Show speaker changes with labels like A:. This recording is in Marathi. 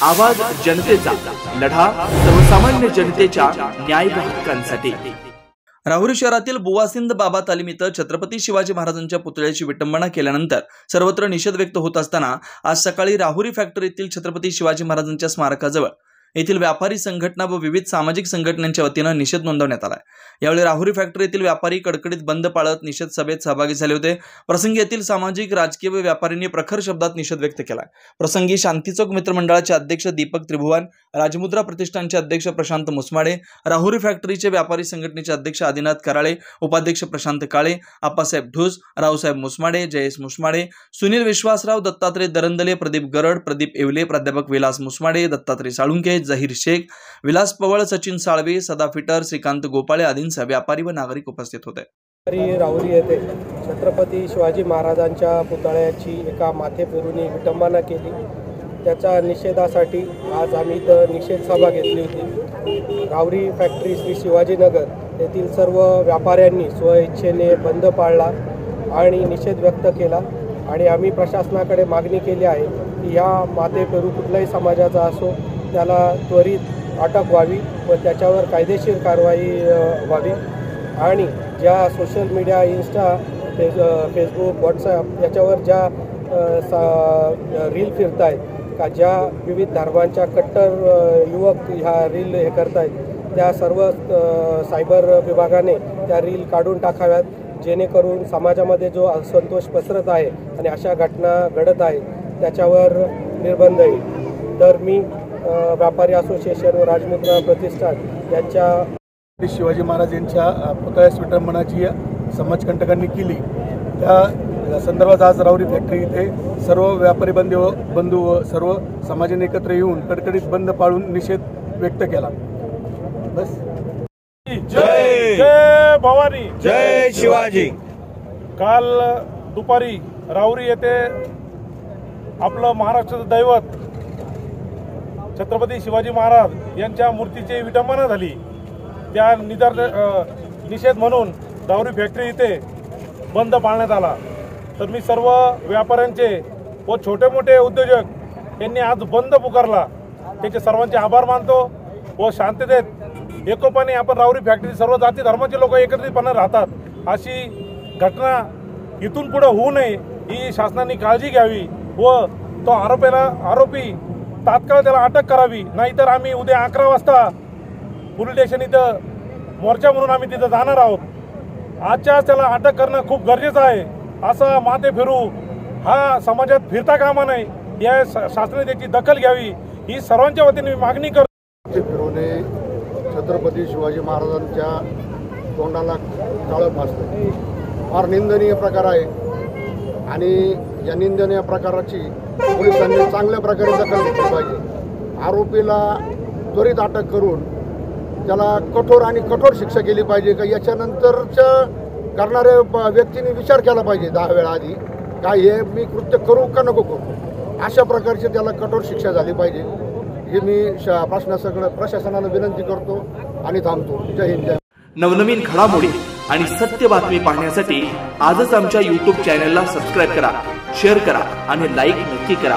A: आवाज जनतेचा, लढा सर्वसामान्य जनतेच्या न्याय व हक्कांसाठी। राहुरी शहरातील बुवासिंद बाबा तालीम इथं छत्रपती शिवाजी महाराजांच्या पुतळ्याची विटंबना केल्यानंतर सर्वत्र निषेध व्यक्त होत असताना आज सकाळी राहुरी फॅक्टरीतील छत्रपती शिवाजी महाराजांच्या स्मारकाजवळ येथील व्यापारी संघटना व विविध सामाजिक संघटनांच्या वतीने निषेध नोंदवण्यात आला। यावेळी राहुरी फॅक्टरीतील व्यापारी कडकडीत बंद पाळत निषेध सभेत सहभागी झाले होते। प्रसंगी येथील सामाजिक, राजकीय व व्यापाऱ्यांनी प्रखर शब्दात निषेध व्यक्त केला। प्रसंगी शांती चौक मित्रमंडळाचे अध्यक्ष दीपक त्रिभुवन, राजमुद्रा प्रतिष्ठानचे अध्यक्ष प्रशांत मुसमाडे, राहुरी फॅक्टरीचे व्यापारी संघटनेचे अध्यक्ष आदिनाथ कराळे, उपाध्यक्ष प्रशांत काळे, आप्पासाहेब ढूस, रावसाहेब मुसमाडे, जयेश मुसमाडे, सुनील विश्वासराव, दत्तात्रय दरंदले, प्रदीप गरड, प्रदीप येवले, प्राध्यापक विलास मुसमाडे, दत्तात्रय साळुंके, जहीर शेख, विलास पवळ, सचिन साळवे, सदा फिटर, श्रीकांत गोपाळे आदींसह व्यापारी व नागरिक उपस्थित होते।
B: राहुरी येथे छत्रपती शिवाजी महाराजांच्या पुतळ्याची एका माथे पेरूनी विटंबना केली। त्याच्या निषेधासाठी आज आम्ही इथं निषेध सभा घेतली होती। राहुरी फॅक्टरी श्री शिवाजीनगर येथील सर्व व्यापाऱ्यांनी स्वइच्छेने बंद पाळला आणि निषेध व्यक्त केला आणि आम्ही प्रशासनाकडे मागणी केली आहे की या माथे पेरू कुठल्याही समाजाचा असो त्याला त्वरित अटक व्हावी व त्याच्यावर कायदेशीर कारवाई व्हावी आणि ज्या social media, Insta, Facebook, WhatsApp याच्यावर ज्या रील फिरत आहेत का ज्या विविध धर्मांच्या कट्टर युवक ह्या रील हे करत आहेत त्या सर्व सायबर विभागाने त्या रील काढून टाकाव्यात, जेणेकरून समाजामध्ये जो असंतोष पसरत आहे आणि अशा घटना घडत आहे त्याच्यावर निर्बंध येईल। तर मी व्यापारी असोसिएशन व राजमुद्रा प्रतिष्ठान यांच्या
C: शिवाजी महाराज यांच्या पुतळ्यास विटंबनाची समाजकंटकांनी केली त्या संदर्भात आज राहुरी फॅक्टरी इथे सर्व व्यापारी बंधू व सर्व समाजाने एकत्र येऊन कडकडीत बंद पाळून निषेध व्यक्त केला। बस।
D: जय जय भवानी,
E: जय शिवाजी।
D: काल दुपारी राहुरी येथे आपलं महाराष्ट्राचं दैवत छत्रपती शिवाजी महाराज यांच्या मूर्तीची विटंबना झाली। त्या निषेध म्हणून राहुरी फॅक्टरी इथे बंद पाळण्यात आला। तर मी सर्व व्यापाऱ्यांचे व छोटे मोठे उद्योजक यांनी आज बंद पुकारला, त्याचे सर्वांचे आभार मानतो व शांततेत एकोपाने आपण राहुरी फॅक्टरी सर्व जाती धर्माचे लोक एकत्रितपणे राहतात अशी घटना इथून पुढे होऊ नये ही शासनाने काळजी घ्यावी व तो आरोपी तात्काळ त्याला अटक करावी, नाहीतर आम्ही उद्या 11 वाजता पोलीस स्टेशन इथं मोर्चा म्हणून आम्ही तिथं जाणार आहोत। आजच्या त्याला अटक करणं खूप गरजेचं आहे। असा माथे फिरू हा समाजात फिरता कामा नये, या शासनाने त्याची दखल घ्यावी ही सर्वांच्या वतीने मी मागणी करतो।
F: फिरवणे छत्रपती शिवाजी महाराजांच्या तोंडाला काळं फासतं फार निंदनीय प्रकार आहे आणि या निंदनीय प्रकाराची पोलिसांनी चांगल्या प्रकारे दखल घेतली पाहिजे। आरोपीला त्वरित अटक करून त्याला कठोर शिक्षा केली पाहिजे का याच्यानंतरच्या करणाऱ्या व्यक्तीने विचार केला पाहिजे 10 वेळा आधी का हे मी कृत्य करू का नको करू, अशा प्रकारची त्याला कठोर शिक्षा झाली पाहिजे हे मी प्रशासनाला विनंती करतो आणि थांबतो। जय हिंद, जय।
A: नवनवीन घडामोडी आणि सत्य बातमी पाहण्यासाठी आजच आमच्या YouTube चॅनलला सबस्क्राइब करा, शेअर करा आणि लाईक नक्की करा।